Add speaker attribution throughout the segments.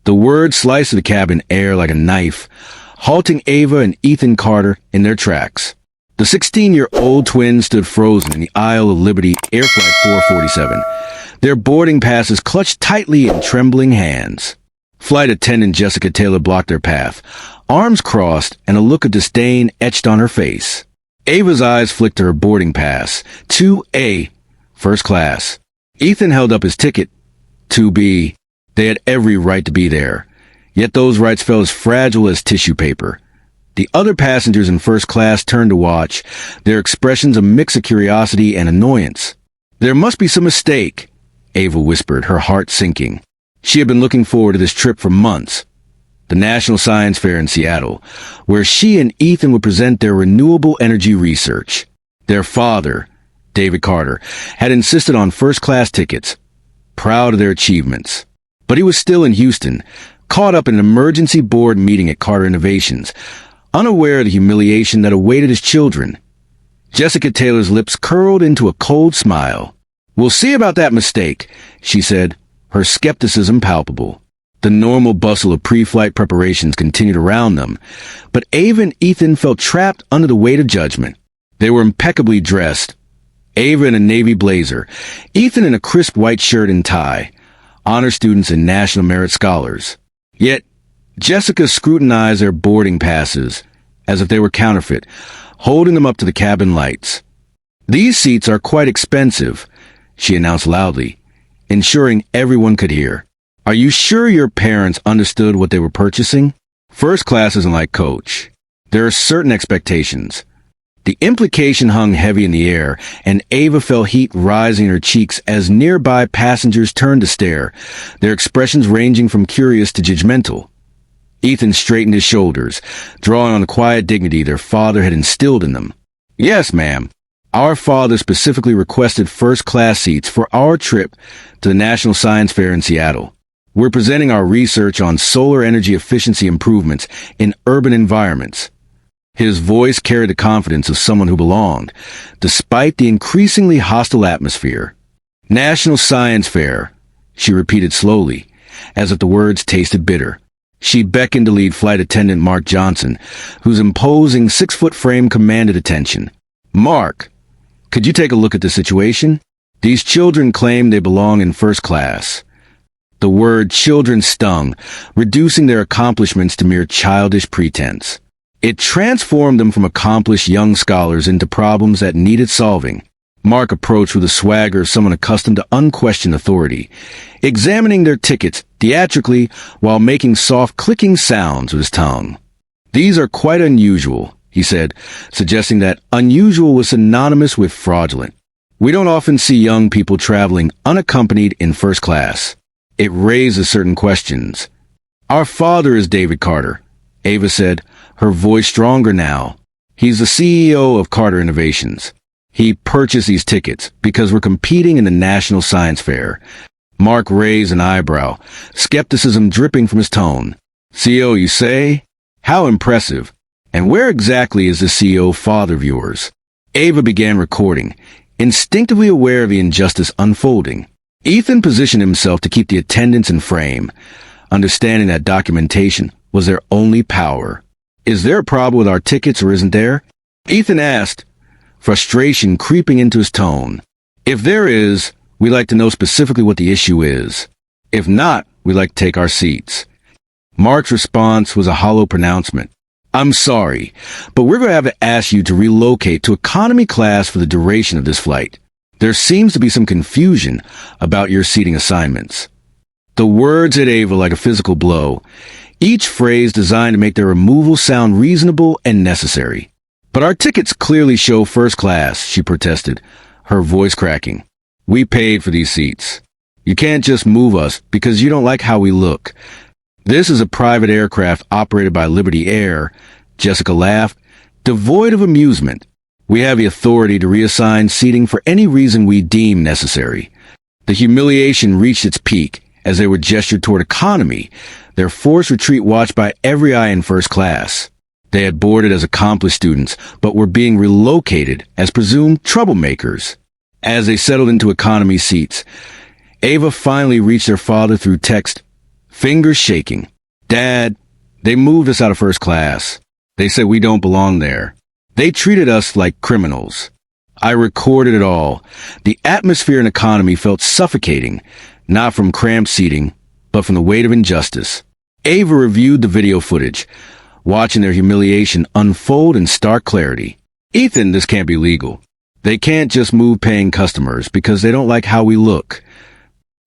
Speaker 1: The word sliced the cabin air like a knife, halting Ava and Ethan Carter in their tracks. The 16-year-old twins stood frozen in the aisle of Liberty Air Flight 447, their boarding passes clutched tightly in trembling hands. Flight attendant Jessica Taylor blocked their path, arms crossed and a look of disdain etched on her face. Ava's eyes flicked to her boarding pass, 2A, first class. Ethan held up his ticket, 2B. They had every right to be there, yet those rights felt as fragile as tissue paper. The other passengers in first class turned to watch, their expressions a mix of curiosity and annoyance. "There must be some mistake," Ava whispered, her heart sinking. She had been looking forward to this trip for months. The National Science Fair in Seattle, where she and Ethan would present their renewable energy research. Their father, David Carter, had insisted on first-class tickets, proud of their achievements. But he was still in Houston, caught up in an emergency board meeting at Carter Innovations, unaware of the humiliation that awaited his children. Jessica Taylor's lips curled into a cold smile. "We'll see about that mistake," she said, her skepticism palpable. The normal bustle of pre-flight preparations continued around them, but Ava and Ethan felt trapped under the weight of judgment. They were impeccably dressed. Ava in a navy blazer, Ethan in a crisp white shirt and tie, honor students and National Merit Scholars. Yet, Jessica scrutinized their boarding passes as if they were counterfeit, holding them up to the cabin lights. "These seats are quite expensive," she announced loudly, ensuring everyone could hear. "Are you sure your parents understood what they were purchasing? First class isn't like coach. There are certain expectations." The implication hung heavy in the air, and Ava felt heat rising in her cheeks as nearby passengers turned to stare, their expressions ranging from curious to judgmental. Ethan straightened his shoulders, drawing on the quiet dignity their father had instilled in them. "Yes, ma'am. Our father specifically requested first-class seats for our trip to the National Science Fair in Seattle. We're presenting our research on solar energy efficiency improvements in urban environments." His voice carried the confidence of someone who belonged, despite the increasingly hostile atmosphere. "National Science Fair," she repeated slowly, as if the words tasted bitter. She beckoned to lead flight attendant Mark Johnson, whose imposing 6-foot frame commanded attention. "Mark, could you take a look at the situation? These children claim they belong in first class." The word children stung, reducing their accomplishments to mere childish pretense. It transformed them from accomplished young scholars into problems that needed solving. Mark approached with the swagger of someone accustomed to unquestioned authority, examining their tickets theatrically while making soft clicking sounds with his tongue. "These are quite unusual," he said, suggesting that unusual was synonymous with fraudulent. "We don't often see young people traveling unaccompanied in first class." It raises certain questions. "Our father is David Carter," Ava said, her voice stronger now. "He's the CEO of Carter Innovations. He purchased these tickets because we're competing in the National Science Fair." Mark raised an eyebrow, skepticism dripping from his tone. "CEO, you say? How impressive. And where exactly is the CEO father of yours?" Ava began recording, instinctively aware of the injustice unfolding. Ethan positioned himself to keep the attendants in frame, understanding that documentation was their only power. "Is there a problem with our tickets or isn't there?" Ethan asked, frustration creeping into his tone. "If there is, we'd like to know specifically what the issue is. If not, we'd like to take our seats." Mark's response was a hollow pronouncement. "I'm sorry, but we're going to have to ask you to relocate to economy class for the duration of this flight. There seems to be some confusion about your seating assignments." The words hit Ava like a physical blow, each phrase designed to make their removal sound reasonable and necessary. "But our tickets clearly show first class," she protested, her voice cracking. "We paid for these seats. You can't just move us because you don't like how we look. This is a private aircraft operated by Liberty Air," Jessica laughed, devoid of amusement. "We have the authority to reassign seating for any reason we deem necessary." The humiliation reached its peak as they were gestured toward economy, their forced retreat watched by every eye in first class. They had boarded as accomplished students, but were being relocated as presumed troublemakers. As they settled into economy seats, Ava finally reached their father through text, fingers shaking. "Dad, they moved us out of first class. They said we don't belong there. They treated us like criminals." I recorded it all. The atmosphere and economy felt suffocating, not from cramped seating, but from the weight of injustice. Ava reviewed the video footage, watching their humiliation unfold in stark clarity. "Ethan, this can't be legal. They can't just move paying customers because they don't like how we look."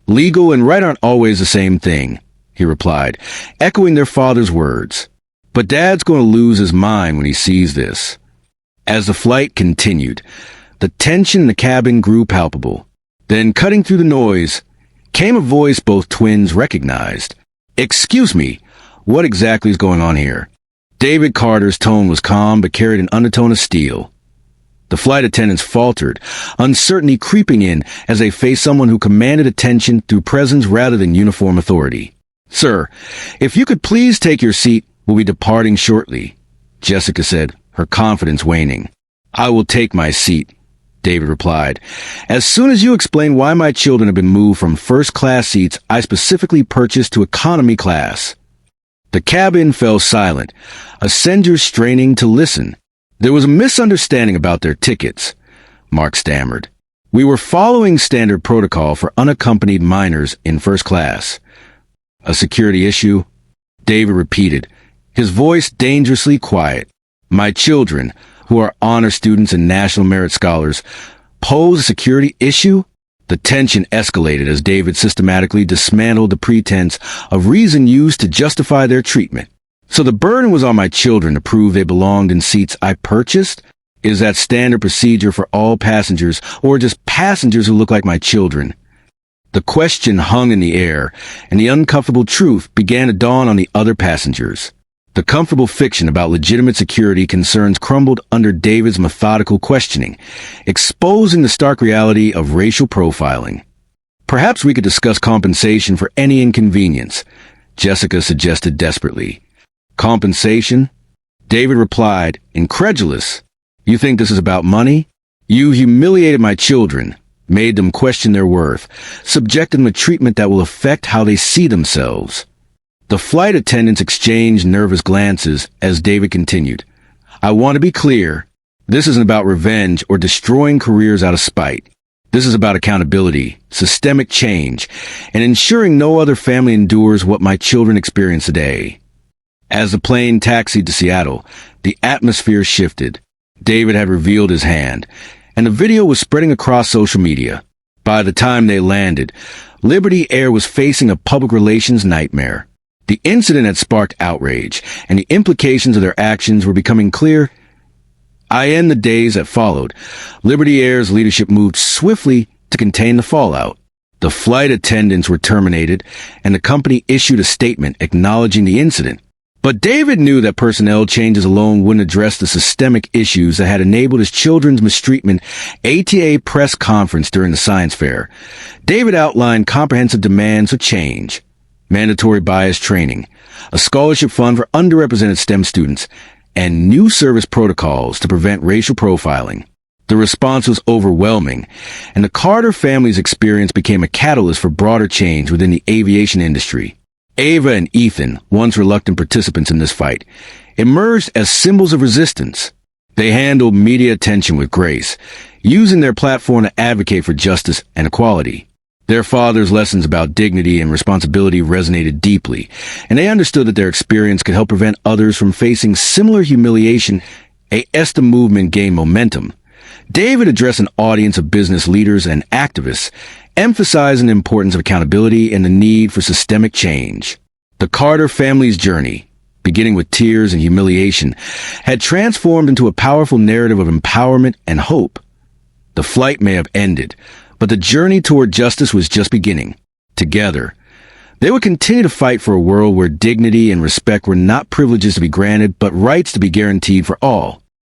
Speaker 1: "Legal and right aren't always the same thing," he replied, echoing their father's words. "But Dad's going to lose his mind when he sees this." As the flight continued, the tension in the cabin grew palpable. Then, cutting through the noise, came a voice both twins recognized. "Excuse me, what exactly is going on here?" David Carter's tone was calm but carried an undertone of steel. The flight attendants faltered, uncertainty creeping in as they faced someone who commanded attention through presence rather than uniform authority. "Sir, if you could please take your seat, we'll be departing shortly," Jessica said, her confidence waning. "I will take my seat," David replied. "As soon as you explain why my children have been moved from first-class seats I specifically purchased to economy class." The cabin fell silent, passengers straining to listen. "There was a misunderstanding about their tickets," Mark stammered. "We were following standard protocol for unaccompanied minors in first class." "A security issue?" David repeated, his voice dangerously quiet. "My children, who are honor students and National Merit Scholars, pose a security issue?" The tension escalated as David systematically dismantled the pretense of reason used to justify their treatment. "So the burden was on my children to prove they belonged in seats I purchased? Is that standard procedure for all passengers, or just passengers who look like my children?" The question hung in the air, and the uncomfortable truth began to dawn on the other passengers. The comfortable fiction about legitimate security concerns crumbled under David's methodical questioning, exposing the stark reality of racial profiling. "Perhaps we could discuss compensation for any inconvenience," Jessica suggested desperately. "Compensation?" David replied, incredulous. "You think this is about money? You humiliated my children, made them question their worth, subjected them to treatment that will affect how they see themselves." The flight attendants exchanged nervous glances as David continued. "I want to be clear. This isn't about revenge or destroying careers out of spite. This is about accountability, systemic change, and ensuring no other family endures what my children experience today." As the plane taxied to Seattle, the atmosphere shifted. David had revealed his hand, and the video was spreading across social media. By the time they landed, Liberty Air was facing a public relations nightmare. The incident had sparked outrage, and the implications of their actions were becoming clear. In the days that followed, Liberty Air's leadership moved swiftly to contain the fallout. The flight attendants were terminated, and the company issued a statement acknowledging the incident. But David knew that personnel changes alone wouldn't address the systemic issues that had enabled his children's mistreatment. ATA press conference during the science fair, David outlined comprehensive demands of change: mandatory bias training, a scholarship fund for underrepresented STEM students, and new service protocols to prevent racial profiling. The response was overwhelming, and the Carter family's experience became a catalyst for broader change within the aviation industry. Ava and Ethan, once reluctant participants in this fight, emerged as symbols of resistance. They handled media attention with grace, using their platform to advocate for justice and equality. Their father's lessons about dignity and responsibility resonated deeply, and they understood that their experience could help prevent others from facing similar humiliation. As the movement gained momentum, David addressed an audience of business leaders and activists, emphasizing the importance of accountability and the need for systemic change. The Carter family's journey, beginning with tears and humiliation, had transformed into a powerful narrative of empowerment and hope. The flight may have ended, but the journey toward justice was just beginning. Together, they would continue to fight for a world where dignity and respect were not privileges to be granted, but rights to be guaranteed for all.